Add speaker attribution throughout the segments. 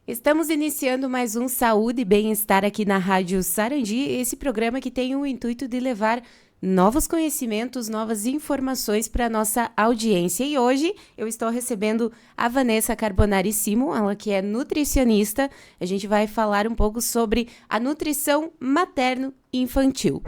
Speaker 1: Estamos iniciando mais um Saúde e Bem-Estar aqui na Rádio Sarandi, esse programa que tem o intuito de levar novos conhecimentos, novas informações para a nossa audiência. E hoje eu estou recebendo a Vanessa Carbonari Simon, ela que é nutricionista. A gente vai falar um pouco sobre a nutrição materno-infantil.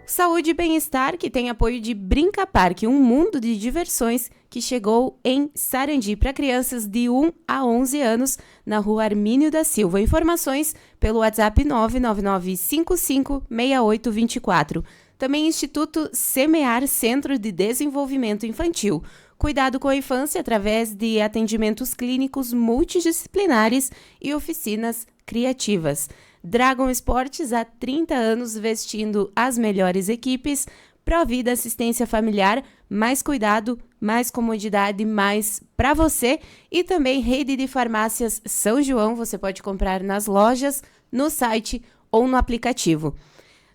Speaker 1: Saúde e Bem-Estar, que tem apoio de Brinca Parque, um mundo de diversões que chegou em Sarandi para crianças de 1 a 11 anos, na rua Armínio da Silva. Informações pelo WhatsApp 999556824. Também Instituto Semear, Centro de Desenvolvimento Infantil. Cuidado com a infância através de atendimentos clínicos multidisciplinares e oficinas criativas. Dragon Esportes, há 30 anos vestindo as melhores equipes. Provida Assistência Familiar, mais cuidado, mais comodidade, mais para você. E também Rede de Farmácias São João, você pode comprar nas lojas, no site ou no aplicativo.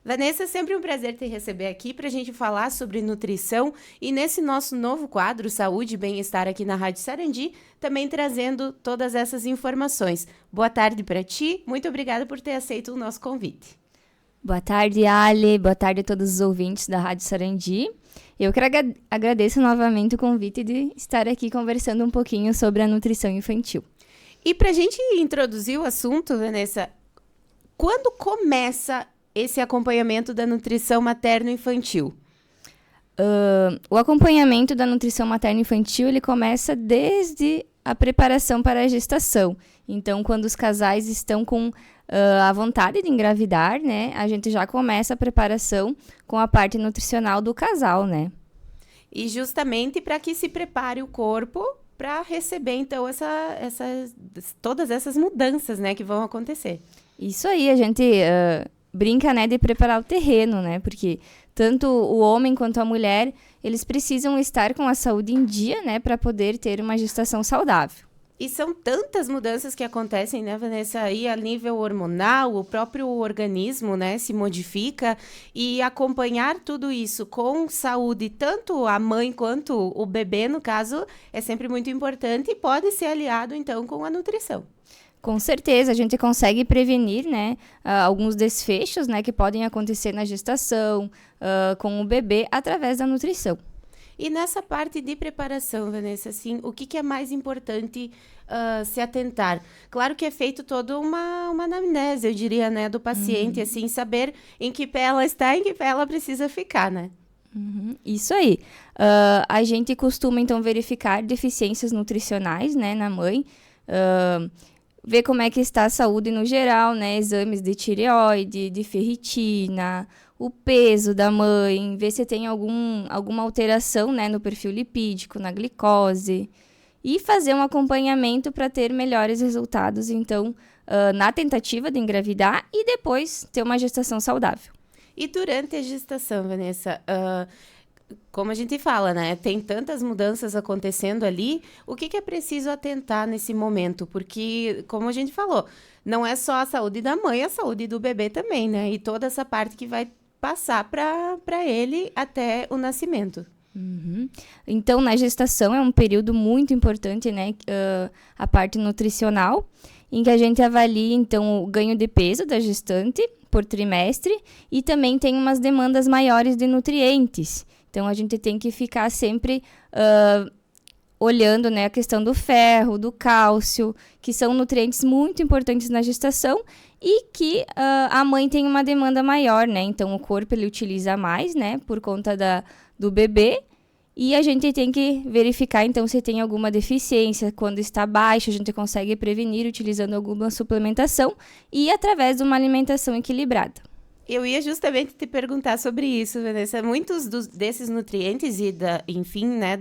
Speaker 1: Vanessa, é sempre um prazer te receber aqui para a gente falar sobre nutrição e nesse nosso novo quadro, Saúde e Bem-Estar aqui na Rádio Sarandi, também trazendo todas essas informações. Boa tarde para ti, muito obrigada por ter aceito o nosso convite.
Speaker 2: Boa tarde, Ale, boa tarde a todos os ouvintes da Rádio Sarandi. Eu quero agradeço novamente o convite de estar aqui conversando um pouquinho sobre a nutrição infantil.
Speaker 1: E para a gente introduzir o assunto, Vanessa, quando começa esse acompanhamento da nutrição materno-infantil?
Speaker 2: O acompanhamento da nutrição materno-infantil, ele começa desde a preparação para a gestação. Então, quando os casais estão com a vontade de engravidar, né, a gente já começa a preparação com a parte nutricional do casal, né?
Speaker 1: E justamente para que se prepare o corpo para receber, então, todas essas mudanças, né, que vão acontecer.
Speaker 2: Isso aí, a gente brinca, né, de preparar o terreno, né? Porque tanto o homem quanto a mulher, eles precisam estar com a saúde em dia, né, para poder ter uma gestação saudável.
Speaker 1: E são tantas mudanças que acontecem, né, Vanessa, aí a nível hormonal, o próprio organismo, né, se modifica e acompanhar tudo isso com saúde, tanto a mãe quanto o bebê, no caso, é sempre muito importante e pode ser aliado, então, com a nutrição.
Speaker 2: Com certeza, a gente consegue prevenir, né, alguns desfechos, né, que podem acontecer na gestação, com o bebê, através da nutrição.
Speaker 1: E nessa parte de preparação, Vanessa, assim, o que é mais importante se atentar? Claro que é feito toda uma anamnese, eu diria, né, do paciente, assim, saber em que pé ela está, em que pé ela precisa ficar, né?
Speaker 2: Isso aí. A gente costuma, então, verificar deficiências nutricionais, né, na mãe, ver como é que está a saúde no geral, né? Exames de tireoide, de ferritina, o peso da mãe, ver se tem alguma alteração, né, no perfil lipídico, na glicose. E fazer um acompanhamento para ter melhores resultados, então, na tentativa de engravidar e depois ter uma gestação saudável.
Speaker 1: E durante a gestação, Vanessa, como a gente fala, né? Tem tantas mudanças acontecendo ali. O que é preciso atentar nesse momento? Porque, como a gente falou, não é só a saúde da mãe, a saúde do bebê também, né? E toda essa parte que vai passar para ele até o nascimento.
Speaker 2: Então, na gestação é um período muito importante, né? A parte nutricional, em que a gente avalia, então, o ganho de peso da gestante por trimestre e também tem umas demandas maiores de nutrientes. Então, a gente tem que ficar sempre olhando, né, a questão do ferro, do cálcio, que são nutrientes muito importantes na gestação e que a mãe tem uma demanda maior, né? Então, o corpo ele utiliza mais, né, por conta do bebê. E a gente tem que verificar, então, se tem alguma deficiência. Quando está baixa, a gente consegue prevenir utilizando alguma suplementação e através de uma alimentação equilibrada.
Speaker 1: Eu ia justamente te perguntar sobre isso, Vanessa. Muitos desses nutrientes e, enfim, né,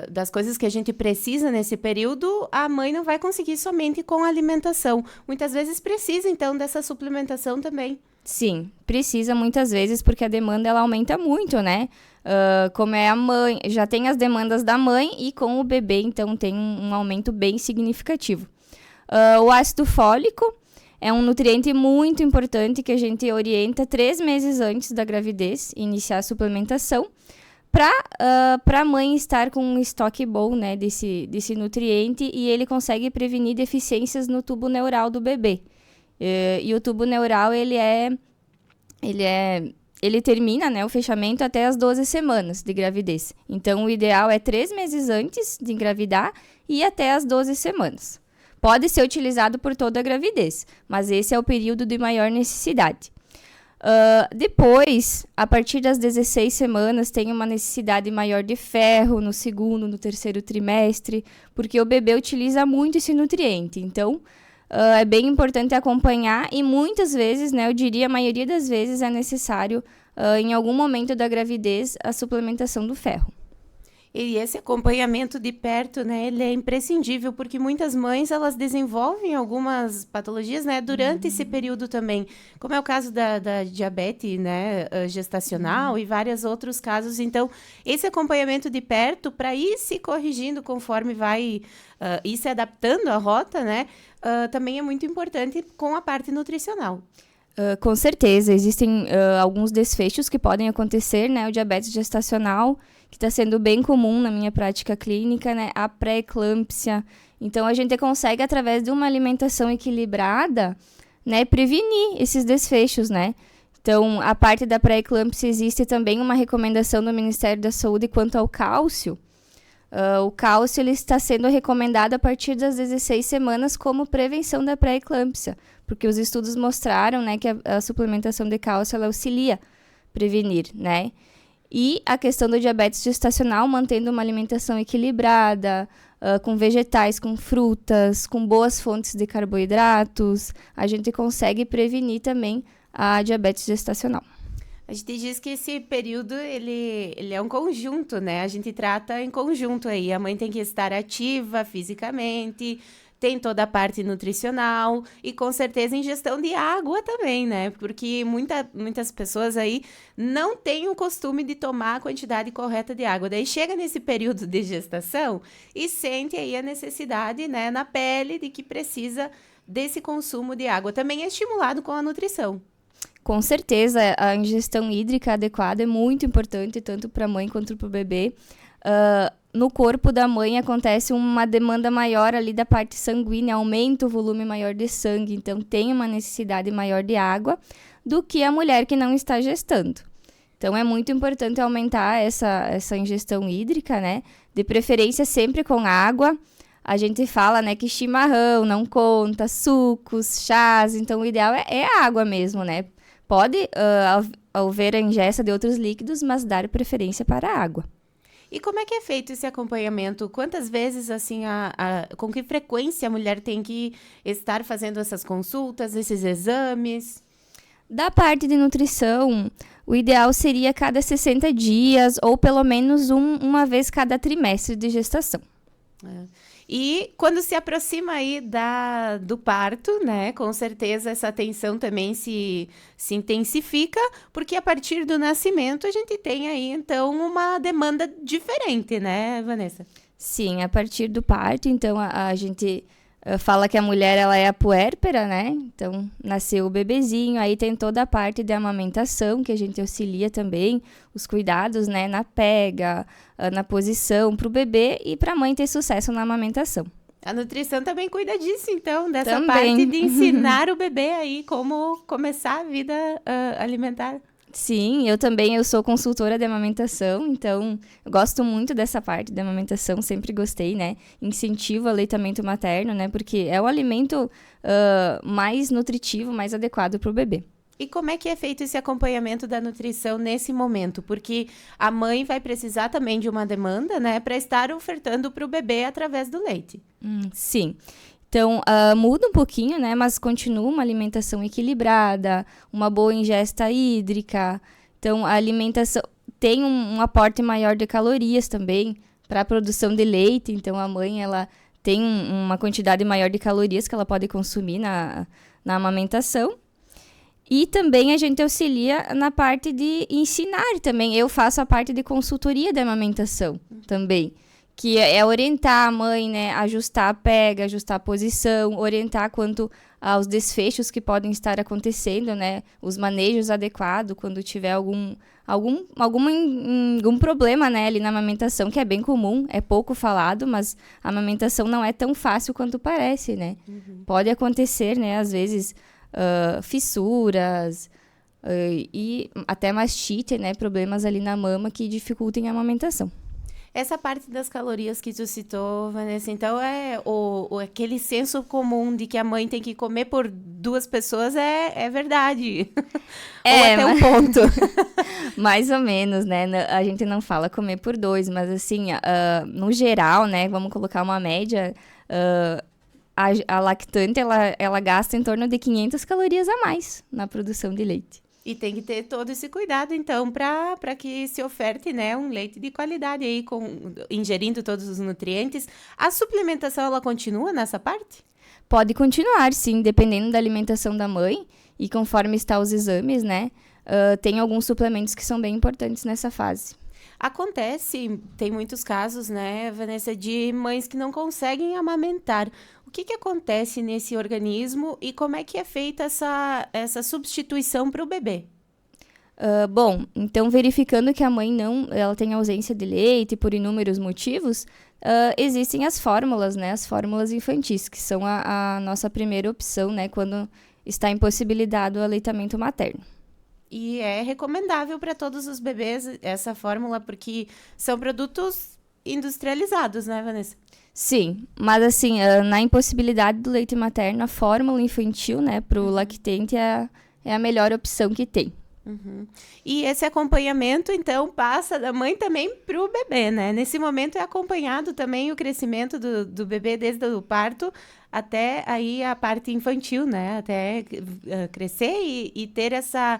Speaker 1: das coisas que a gente precisa nesse período, a mãe não vai conseguir somente com a alimentação. Muitas vezes precisa, então, dessa suplementação também.
Speaker 2: Sim, precisa muitas vezes, porque a demanda ela aumenta muito, né? Como é a mãe, já tem as demandas da mãe e com o bebê, então tem um aumento bem significativo. O ácido fólico é um nutriente muito importante que a gente orienta 3 meses antes da gravidez iniciar a suplementação, para a mãe estar com um estoque bom, né, desse nutriente, e ele consegue prevenir deficiências no tubo neural do bebê. E o tubo neural, ele termina, né, o fechamento até as 12 semanas de gravidez. Então, o ideal é 3 meses antes de engravidar e até as 12 semanas. Pode ser utilizado por toda a gravidez, mas esse é o período de maior necessidade. Depois, a partir das 16 semanas, tem uma necessidade maior de ferro no segundo, no terceiro trimestre, porque o bebê utiliza muito esse nutriente. Então, é bem importante acompanhar e muitas vezes, né, eu diria a maioria das vezes, é necessário, em algum momento da gravidez, a suplementação do ferro.
Speaker 1: E esse acompanhamento de perto, né, ele é imprescindível, porque muitas mães, elas desenvolvem algumas patologias, né, durante esse período também, como é o caso da diabetes, né, gestacional e vários outros casos. Então, esse acompanhamento de perto, para ir se corrigindo conforme vai ir se adaptando à rota, né, também é muito importante com a parte nutricional.
Speaker 2: Com certeza, existem alguns desfechos que podem acontecer, né, o diabetes gestacional, que está sendo bem comum na minha prática clínica, né? A pré-eclâmpsia. Então, a gente consegue, através de uma alimentação equilibrada, né, prevenir esses desfechos, né? Então, a parte da pré-eclâmpsia, existe também uma recomendação do Ministério da Saúde quanto ao cálcio. O cálcio ele está sendo recomendado a partir das 16 semanas como prevenção da pré-eclâmpsia, porque os estudos mostraram, né, que a suplementação de cálcio ela auxilia prevenir, né? E a questão do diabetes gestacional, mantendo uma alimentação equilibrada, com vegetais, com frutas, com boas fontes de carboidratos, a gente consegue prevenir também a diabetes gestacional.
Speaker 1: A gente diz que esse período, ele é um conjunto, né? A gente trata em conjunto aí. A mãe tem que estar ativa fisicamente, tem toda a parte nutricional e, com certeza, ingestão de água também, né? Porque muitas pessoas aí não têm o costume de tomar a quantidade correta de água. Daí chega nesse período de gestação e sente aí a necessidade, né, na pele de que precisa desse consumo de água. Também é estimulado com a nutrição.
Speaker 2: Com certeza, a ingestão hídrica adequada é muito importante, tanto para a mãe quanto para o bebê. No corpo da mãe acontece uma demanda maior ali da parte sanguínea, aumenta o volume maior de sangue, então tem uma necessidade maior de água do que a mulher que não está gestando. Então, é muito importante aumentar essa ingestão hídrica, né? De preferência sempre com água. A gente fala, né, que chimarrão não conta, sucos, chás, então o ideal é a água mesmo, né? Pode haver a ingesta de outros líquidos, mas dar preferência para a água.
Speaker 1: E como é que é feito esse acompanhamento? Quantas vezes, assim, com que frequência a mulher tem que estar fazendo essas consultas, esses exames?
Speaker 2: Da parte de nutrição, o ideal seria cada 60 dias ou pelo menos uma vez cada trimestre de gestação.
Speaker 1: E quando se aproxima aí do parto, né, com certeza essa tensão também se intensifica, porque a partir do nascimento a gente tem aí, então, uma demanda diferente, né, Vanessa?
Speaker 2: Sim, a partir do parto, então, a gente fala que a mulher ela é a puérpera, né? Então, nasceu o bebezinho, aí tem toda a parte de amamentação, que a gente auxilia também, os cuidados, né, na pega, na posição para o bebê e para a mãe ter sucesso na amamentação.
Speaker 1: A nutrição também cuida disso, então, dessa
Speaker 2: também.
Speaker 1: Parte de ensinar o bebê aí como começar a vida alimentar.
Speaker 2: Sim, eu sou consultora de amamentação, então eu gosto muito dessa parte de amamentação, sempre gostei, né? Incentivo o aleitamento materno, né? Porque é o alimento mais nutritivo, mais adequado para o bebê.
Speaker 1: E como é que é feito esse acompanhamento da nutrição nesse momento? Porque a mãe vai precisar também de uma demanda, né? Para estar ofertando para o bebê através do leite.
Speaker 2: Sim. Então, muda um pouquinho, né? Mas continua uma alimentação equilibrada, uma boa ingesta hídrica. Então, a alimentação tem um aporte maior de calorias também para a produção de leite. Então, a mãe, ela tem uma quantidade maior de calorias que ela pode consumir na amamentação. E também a gente auxilia na parte de ensinar também. Eu faço a parte de consultoria de amamentação também. Que é orientar a mãe, né, ajustar a pega, ajustar a posição, orientar quanto aos desfechos que podem estar acontecendo, né? Os manejos adequados quando tiver algum problema, né, ali na amamentação, que é bem comum, é pouco falado, mas a amamentação não é tão fácil quanto parece, né? Pode acontecer, né, às vezes, fissuras e até mastite, né, problemas ali na mama que dificultem a amamentação.
Speaker 1: Essa parte das calorias que tu citou, Vanessa, então é aquele senso comum de que a mãe tem que comer por 2 pessoas é verdade. Ou até um ponto.
Speaker 2: Mais ou menos, né? A gente não fala comer por 2, mas assim, no geral, né? Vamos colocar uma média, a lactante, ela gasta em torno de 500 calorias a mais na produção de leite.
Speaker 1: E tem que ter todo esse cuidado, então, para que se oferte, né, um leite de qualidade aí, ingerindo todos os nutrientes. A suplementação, ela continua nessa parte?
Speaker 2: Pode continuar, sim, dependendo da alimentação da mãe e conforme está os exames, né? Tem alguns suplementos que são bem importantes nessa fase.
Speaker 1: Acontece, tem muitos casos, né, Vanessa, de mães que não conseguem amamentar. O que acontece nesse organismo e como é que é feita essa substituição para o bebê?
Speaker 2: Bom, então verificando que a mãe ela tem ausência de leite por inúmeros motivos, existem as fórmulas, né, as fórmulas infantis, que são a nossa primeira opção, né, quando está impossibilitado o aleitamento materno.
Speaker 1: E é recomendável para todos os bebês essa fórmula, porque são produtos industrializados, né, Vanessa?
Speaker 2: Sim, mas assim, na impossibilidade do leite materno, a fórmula infantil, né, para o lactente é a melhor opção que tem.
Speaker 1: E esse acompanhamento, então, passa da mãe também para o bebê, né? Nesse momento é acompanhado também o crescimento do bebê desde o parto até aí a parte infantil, né? Até crescer e ter essa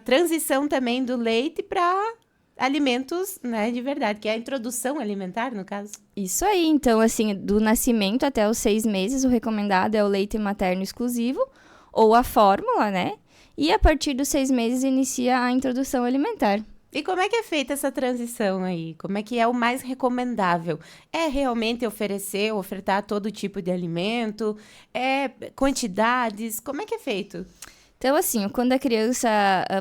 Speaker 1: transição também do leite para alimentos, né, de verdade, que é a introdução alimentar, no caso.
Speaker 2: Isso aí, então, assim, do nascimento até os 6 meses, o recomendado é o leite materno exclusivo ou a fórmula, né? E a partir dos 6 meses inicia a introdução alimentar.
Speaker 1: E como é que é feita essa transição aí? Como é que é o mais recomendável? É realmente ofertar todo tipo de alimento? É quantidades? Como é que é feito?
Speaker 2: Então, assim, quando a criança,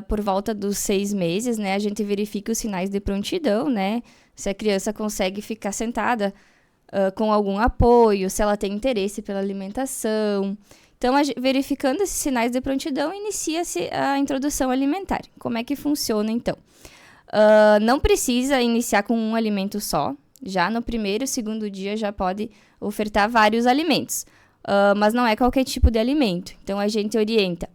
Speaker 2: por volta dos 6 meses, né, a gente verifica os sinais de prontidão, né? Se a criança consegue ficar sentada com algum apoio, se ela tem interesse pela alimentação. Então, verificando esses sinais de prontidão, inicia-se a introdução alimentar. Como é que funciona, então? Não precisa iniciar com um alimento só. Já no primeiro e segundo dia já pode ofertar vários alimentos. Mas não é qualquer tipo de alimento. Então, a gente orienta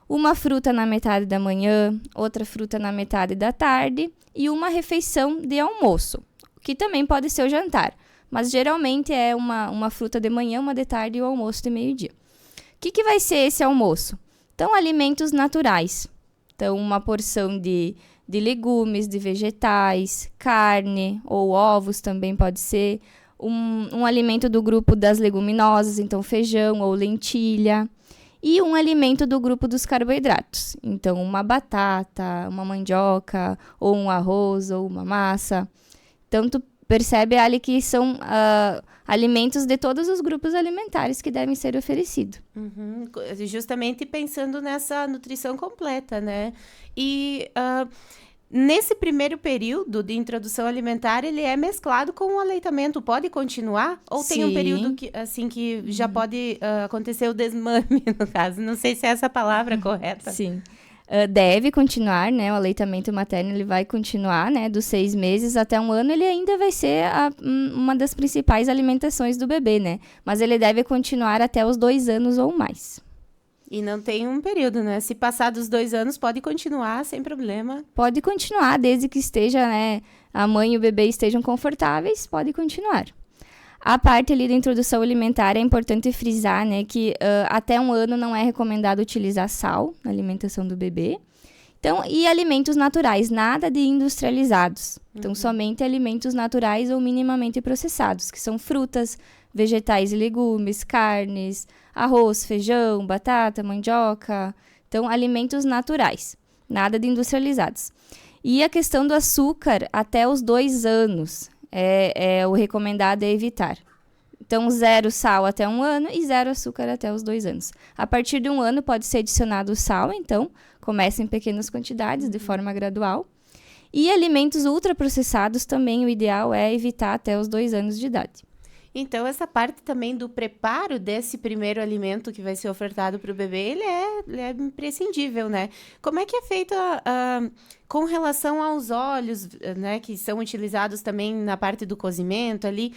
Speaker 2: uma fruta na metade da manhã, outra fruta na metade da tarde e uma refeição de almoço, que também pode ser o jantar. Mas, geralmente, é uma fruta de manhã, uma de tarde e o almoço de meio-dia. O que vai ser esse almoço? Então, alimentos naturais. Então, uma porção de legumes, de vegetais, carne ou ovos também pode ser. Um alimento do grupo das leguminosas, então feijão ou lentilha. E um alimento do grupo dos carboidratos. Então, uma batata, uma mandioca, ou um arroz, ou uma massa. Então, tu percebe ali que são alimentos de todos os grupos alimentares que devem ser oferecidos.
Speaker 1: Justamente pensando nessa nutrição completa, né? E nesse primeiro período de introdução alimentar, ele é mesclado com o aleitamento. Pode continuar? Ou
Speaker 2: Sim.
Speaker 1: tem um período que já pode acontecer o desmame, no caso? Não sei se é essa a palavra correta.
Speaker 2: Sim. Deve continuar, né? O aleitamento materno ele vai continuar, né? Dos 6 meses até 1 ano, ele ainda vai ser uma das principais alimentações do bebê, né? Mas ele deve continuar até os 2 anos ou mais.
Speaker 1: E não tem um período, né? Se passar dos 2 anos, pode continuar sem problema.
Speaker 2: Pode continuar, desde que esteja, né? A mãe e o bebê estejam confortáveis, pode continuar. A parte ali da introdução alimentar é importante frisar, né, que até 1 ano não é recomendado utilizar sal na alimentação do bebê. Então, e alimentos naturais, nada de industrializados. Então, somente alimentos naturais ou minimamente processados, que são frutas, vegetais e legumes, carnes, arroz, feijão, batata, mandioca. Então, alimentos naturais, nada de industrializados. E a questão do açúcar até os 2 anos. O recomendado é evitar. Então, 0 sal até 1 ano e 0 açúcar até os 2 anos. A partir de 1 ano pode ser adicionado o sal, então começa em pequenas quantidades, de forma gradual. E alimentos ultraprocessados também o ideal é evitar até os 2 anos de idade.
Speaker 1: Então, essa parte também do preparo desse primeiro alimento que vai ser ofertado para o bebê, ele é imprescindível, né? Como é que é feito com relação aos óleos, né? Que são utilizados também na parte do cozimento ali.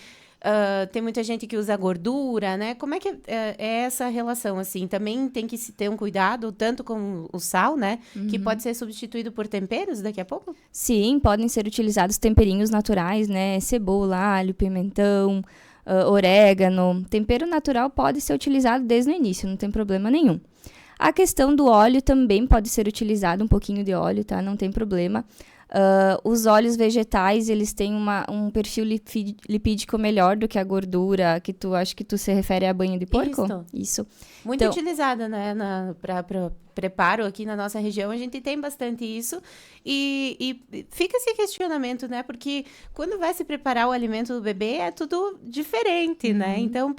Speaker 1: Tem muita gente que usa gordura, né? Como é que é essa relação, assim? Também tem que se ter um cuidado, tanto com o sal, né? Que pode ser substituído por temperos daqui a pouco?
Speaker 2: Sim, podem ser utilizados temperinhos naturais, né? Cebola, alho, pimentão, orégano. Tempero natural pode ser utilizado desde o início, não tem problema nenhum. A questão do óleo também pode ser utilizado, um pouquinho de óleo, tá? Não tem problema. Os óleos vegetais, eles têm um perfil lipídico melhor do que a gordura, que acho que tu se refere a banho de porco? Isso.
Speaker 1: Muito utilizada, né? Para preparo aqui na nossa região, a gente tem bastante isso. E fica esse questionamento, né? Porque quando vai se preparar o alimento do bebê, é tudo diferente, né? Então,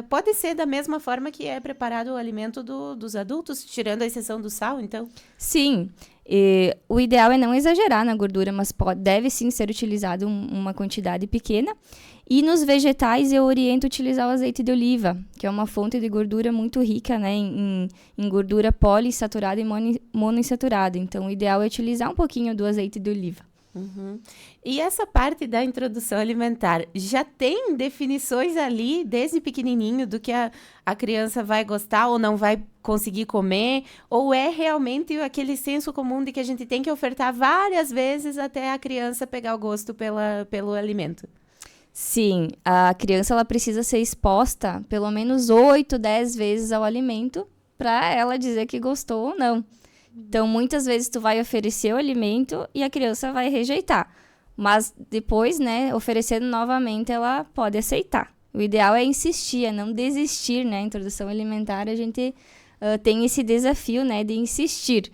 Speaker 1: pode ser da mesma forma que é preparado o alimento dos adultos, tirando a exceção do sal, então?
Speaker 2: Sim. O ideal é não exagerar na gordura, mas deve sim ser utilizado uma quantidade pequena. E nos vegetais eu oriento utilizar o azeite de oliva, que é uma fonte de gordura muito rica, né, em gordura poliinsaturada e monoinsaturada. Então o ideal é utilizar um pouquinho do azeite de oliva.
Speaker 1: E essa parte da introdução alimentar, já tem definições ali, desde pequenininho, do que a criança vai gostar ou não vai conseguir comer? Ou é realmente aquele senso comum de que a gente tem que ofertar várias vezes até a criança pegar o gosto pelo alimento?
Speaker 2: Sim, a criança ela precisa ser exposta pelo menos 8, 10 vezes ao alimento para ela dizer que gostou ou não. Então, muitas vezes tu vai oferecer o alimento e a criança vai rejeitar. Mas depois, né, oferecendo novamente, ela pode aceitar. O ideal é insistir, é não desistir, né? A introdução alimentar, a gente tem esse desafio, né, de insistir.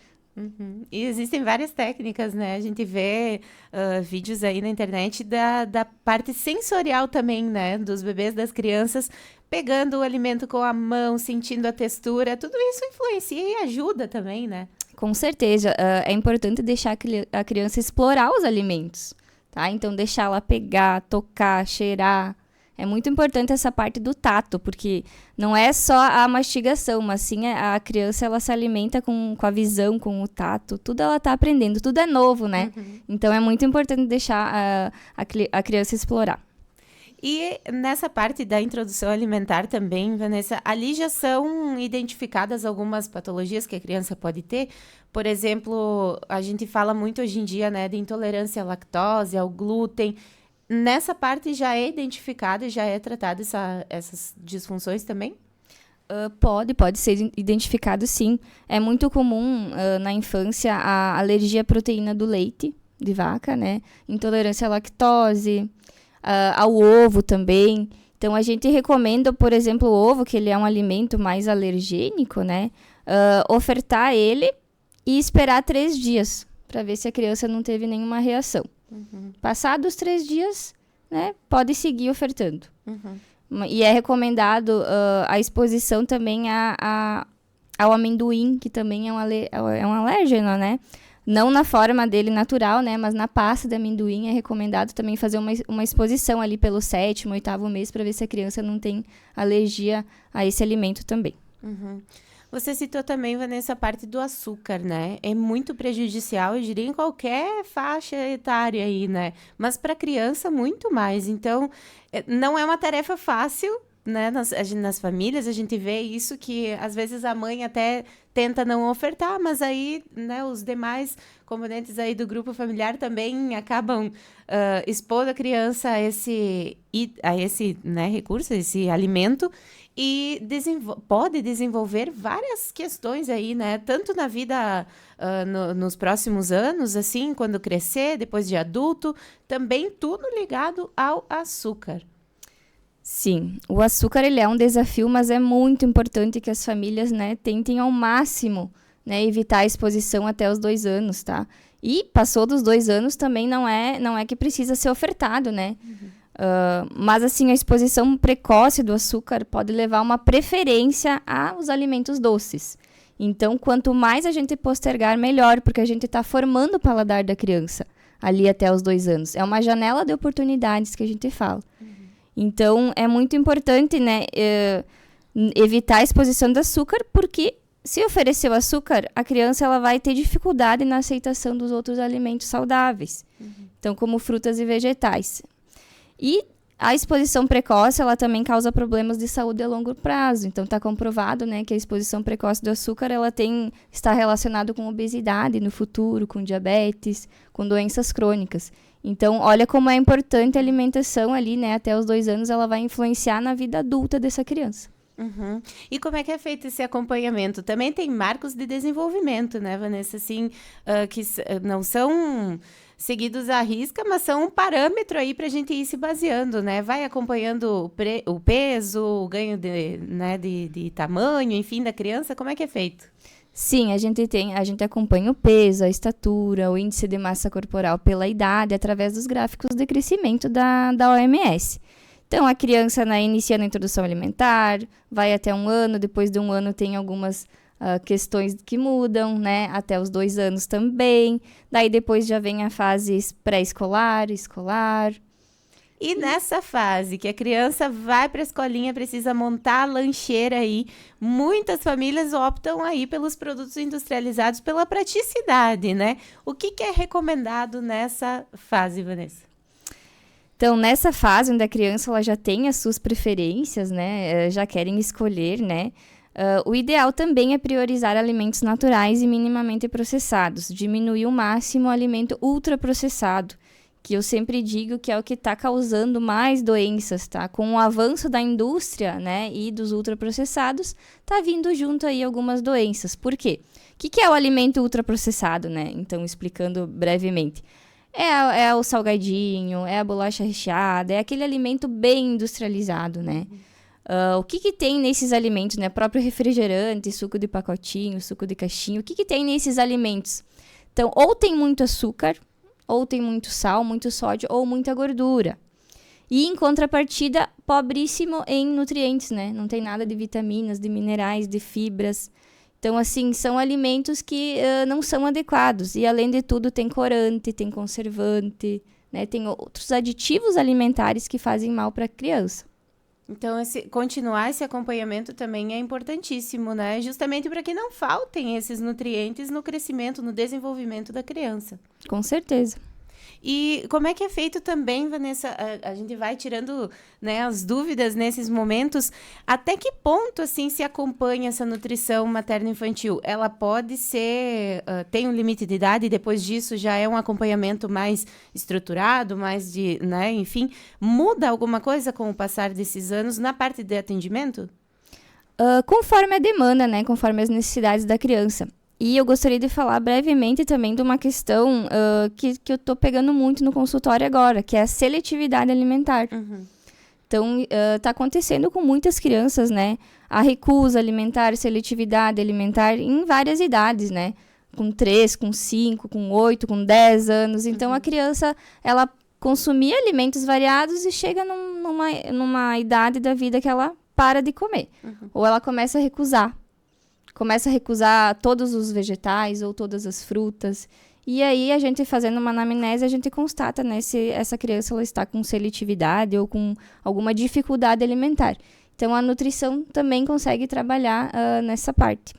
Speaker 1: E existem várias técnicas, né? A gente vê vídeos aí na internet da parte sensorial também, né? Dos bebês, das crianças, pegando o alimento com a mão, sentindo a textura. Tudo isso influencia e ajuda também, né?
Speaker 2: Com certeza. É importante deixar a criança explorar os alimentos, tá? Então, deixar ela pegar, tocar, cheirar. É muito importante essa parte do tato, porque não é só a mastigação, mas sim a criança ela se alimenta com a visão, com o tato. Tudo ela está aprendendo, tudo é novo, né? Então, é muito importante deixar a criança explorar.
Speaker 1: E nessa parte da introdução alimentar também, Vanessa, ali já são identificadas algumas patologias que a criança pode ter. Por exemplo, a gente fala muito hoje em dia, né, de intolerância à lactose, ao glúten. Nessa parte já é identificada e já é tratada essas disfunções também?
Speaker 2: Pode ser identificado, sim. É muito comum na infância a alergia à proteína do leite de vaca, né? Intolerância à lactose, ao ovo também. Então, a gente recomenda, por exemplo, o ovo, que ele é um alimento mais alergênico, né? Ofertar ele e esperar 3 dias para ver se a criança não teve nenhuma reação. Passados 3 dias, né, pode seguir ofertando. E é recomendado a exposição também ao amendoim, que também é um alérgeno, né? Não na forma dele natural, né? Mas na pasta de amendoim é recomendado também fazer uma exposição ali pelo 7º, 8º mês para ver se a criança não tem alergia a esse alimento também.
Speaker 1: Você citou também, Vanessa, a parte do açúcar, né? É muito prejudicial, eu diria, em qualquer faixa etária aí, né? Mas para criança, muito mais. Então, não é uma tarefa fácil, né? Nas famílias, a gente vê isso que, às vezes, a mãe até tenta não ofertar, mas aí, né, os demais componentes aí do grupo familiar também acabam expondo a criança a esse né, recurso, a esse alimento, e pode desenvolver várias questões aí, né? Tanto na vida, nos próximos anos, assim, quando crescer, depois de adulto, também tudo ligado ao açúcar.
Speaker 2: Sim, o açúcar ele é um desafio, mas é muito importante que as famílias, né, tentem ao máximo, né, evitar a exposição até os 2 anos, tá? E passou dos 2 anos também não é que precisa ser ofertado, né? Mas, assim, a exposição precoce do açúcar pode levar a uma preferência aos alimentos doces. Então, quanto mais a gente postergar, melhor, porque a gente está formando o paladar da criança ali até os 2 anos. É uma janela de oportunidades que a gente fala. Então, é muito importante, né, evitar a exposição do açúcar, porque se oferecer o açúcar, a criança ela vai ter dificuldade na aceitação dos outros alimentos saudáveis. Então, como frutas e vegetais. E a exposição precoce, ela também causa problemas de saúde a longo prazo. Então, está comprovado, né, que a exposição precoce do açúcar, ela está relacionada com obesidade no futuro, com diabetes, com doenças crônicas. Então, olha como é importante a alimentação ali, né, até os 2 anos, ela vai influenciar na vida adulta dessa criança.
Speaker 1: E como é que é feito esse acompanhamento? Também tem marcos de desenvolvimento, né, Vanessa? Assim, que não são seguidos à risca, mas são um parâmetro aí para a gente ir se baseando, né? Vai acompanhando o peso, o ganho de tamanho, enfim, da criança. Como é que é feito?
Speaker 2: Sim, a gente acompanha o peso, a estatura, o índice de massa corporal pela idade, através dos gráficos de crescimento da OMS. Então, a criança, né, iniciando a introdução alimentar, vai até 1 ano, depois de 1 ano tem algumas questões que mudam, né, até os 2 anos também. Daí, depois já vem a fase pré-escolar, escolar.
Speaker 1: E nessa fase que a criança vai para a escolinha, precisa montar a lancheira aí, muitas famílias optam aí pelos produtos industrializados pela praticidade, né? O que é recomendado nessa fase, Vanessa?
Speaker 2: Então, nessa fase onde a criança ela já tem as suas preferências, né, já querem escolher, né, o ideal também é priorizar alimentos naturais e minimamente processados, diminuir ao máximo o alimento ultraprocessado, que eu sempre digo que é o que está causando mais doenças, tá? Com o avanço da indústria, né, e dos ultraprocessados, tá vindo junto aí algumas doenças. Por quê? O que é o alimento ultraprocessado, né? Então, explicando brevemente. É o salgadinho, é a bolacha recheada, é aquele alimento bem industrializado, né? O que tem nesses alimentos, né? Próprio refrigerante, suco de pacotinho, suco de caixinha. O que tem nesses alimentos? Então, ou tem muito açúcar, ou tem muito sal, muito sódio, ou muita gordura. E, em contrapartida, pobríssimo em nutrientes, né? Não tem nada de vitaminas, de minerais, de fibras. Então, assim, são alimentos que não são adequados. E, além de tudo, tem corante, tem conservante, né? Tem outros aditivos alimentares que fazem mal para a criança.
Speaker 1: Então, continuar esse acompanhamento também é importantíssimo, né? Justamente para que não faltem esses nutrientes no crescimento, no desenvolvimento da criança.
Speaker 2: Com certeza.
Speaker 1: E como é que é feito também, Vanessa? A gente vai tirando, né, as dúvidas nesses momentos. Até que ponto, assim, se acompanha essa nutrição materno-infantil? Ela pode ser... tem um limite de idade e depois disso já é um acompanhamento mais estruturado, mais de... né, enfim, muda alguma coisa com o passar desses anos na parte de atendimento?
Speaker 2: Conforme a demanda, né? Conforme as necessidades da criança. E eu gostaria de falar brevemente também de uma questão que eu estou pegando muito no consultório agora, que é a seletividade alimentar. Então, está acontecendo com muitas crianças, né? A recusa alimentar, seletividade alimentar em várias idades, né? Com 3, com 5, com 8, com 10 anos. Então, a criança, ela consumia alimentos variados e chega numa idade da vida que ela para de comer. Ou ela começa a recusar. Começa a recusar todos os vegetais ou todas as frutas. E aí, a gente fazendo uma anamnese, a gente constata, né, se essa criança ela está com seletividade ou com alguma dificuldade alimentar. Então, a nutrição também consegue trabalhar nessa parte.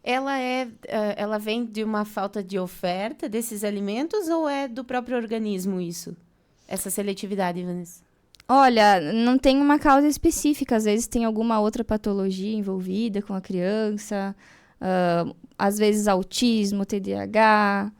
Speaker 1: Ela vem de uma falta de oferta desses alimentos ou é do próprio organismo isso? Essa seletividade, Vanessa?
Speaker 2: Olha, não tem uma causa específica. Às vezes tem alguma outra patologia envolvida com a criança. Às vezes autismo, TDAH,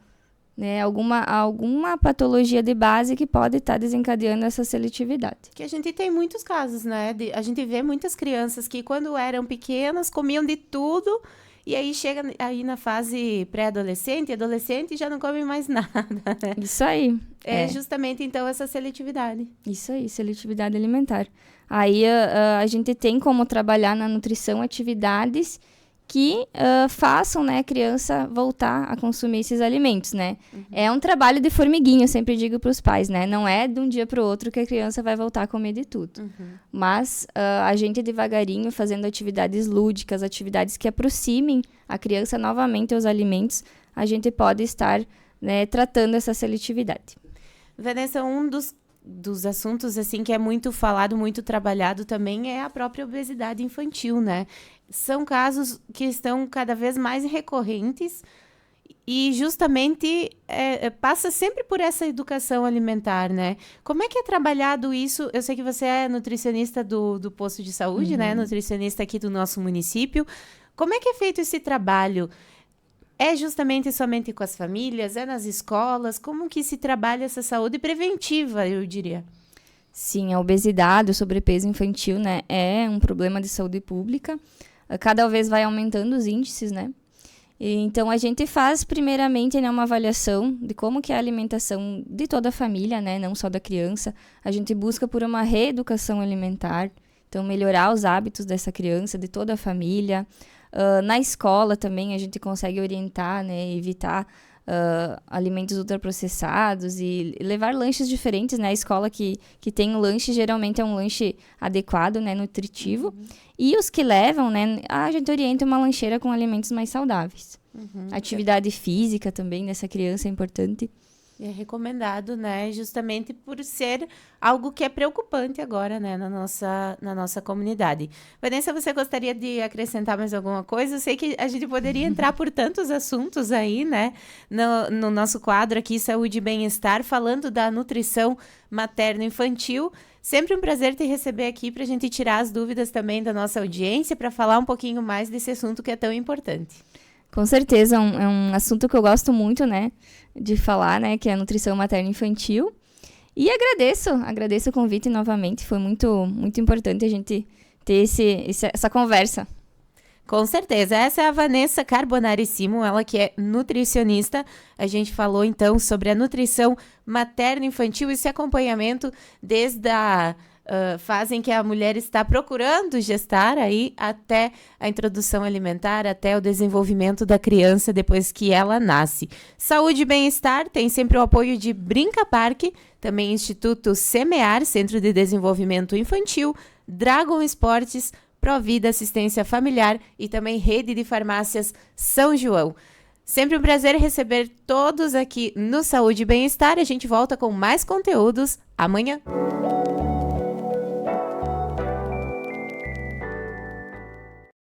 Speaker 2: né? Alguma patologia de base que pode estar desencadeando essa seletividade.
Speaker 1: Que a gente tem muitos casos, né? A gente vê muitas crianças que quando eram pequenas comiam de tudo e aí chega aí na fase pré-adolescente e adolescente e já não come mais nada, né?
Speaker 2: Isso aí.
Speaker 1: É justamente, então, essa seletividade.
Speaker 2: Isso aí, seletividade alimentar. Aí a gente tem como trabalhar na nutrição atividades que façam, né, a criança voltar a consumir esses alimentos, né? É um trabalho de formiguinha, eu sempre digo para os pais, né? Não é de um dia para o outro que a criança vai voltar a comer de tudo. Mas a gente devagarinho, fazendo atividades lúdicas, atividades que aproximem a criança novamente aos alimentos, a gente pode estar, né, tratando essa seletividade.
Speaker 1: Vanessa, um dos assuntos assim que é muito falado, muito trabalhado também é a própria obesidade infantil, né? São casos que estão cada vez mais recorrentes e justamente passa sempre por essa educação alimentar, né? Como é que é trabalhado isso? Eu sei que você é nutricionista do posto de saúde, né? Nutricionista aqui do nosso município. Como é que é feito esse trabalho? É justamente somente com as famílias? É nas escolas? Como que se trabalha essa saúde preventiva, eu diria?
Speaker 2: Sim, a obesidade, o sobrepeso infantil, né, é um problema de saúde pública. Cada vez vai aumentando os índices, né? Então, a gente faz, primeiramente, né, uma avaliação de como que é a alimentação de toda a família, né, não só da criança. A gente busca por uma reeducação alimentar, então, melhorar os hábitos dessa criança, de toda a família. Na escola também, a gente consegue orientar, né, evitar alimentos ultraprocessados e levar lanches diferentes, né? A escola que tem um lanche, geralmente é um lanche adequado, né? Nutritivo. E os que levam, né? A gente orienta uma lancheira com alimentos mais saudáveis. Atividade física também dessa criança é importante.
Speaker 1: É recomendado, né? Justamente por ser algo que é preocupante agora, né? Na nossa comunidade. Vanessa, você gostaria de acrescentar mais alguma coisa? Eu sei que a gente poderia entrar por tantos assuntos aí, né? No nosso quadro aqui, Saúde e Bem-Estar, falando da nutrição materno-infantil. Sempre um prazer te receber aqui para a gente tirar as dúvidas também da nossa audiência, para falar um pouquinho mais desse assunto que é tão importante.
Speaker 2: Com certeza, é um assunto que eu gosto muito, né, de falar, né, que é a nutrição materno-infantil. E agradeço o convite novamente, foi muito, muito importante a gente ter essa conversa.
Speaker 1: Com certeza, essa é a Vanessa Carbonari Simon, ela que é nutricionista. A gente falou então sobre a nutrição materno-infantil e esse acompanhamento desde a fase em que a mulher está procurando gestar aí até a introdução alimentar, até o desenvolvimento da criança depois que ela nasce. Saúde e Bem-Estar tem sempre o apoio de Brinca Parque, também Instituto Semear, Centro de Desenvolvimento Infantil, Dragon Esportes, Provida Assistência Familiar e também Rede de Farmácias São João. Sempre um prazer receber todos aqui no Saúde e Bem-Estar. A gente volta com mais conteúdos amanhã.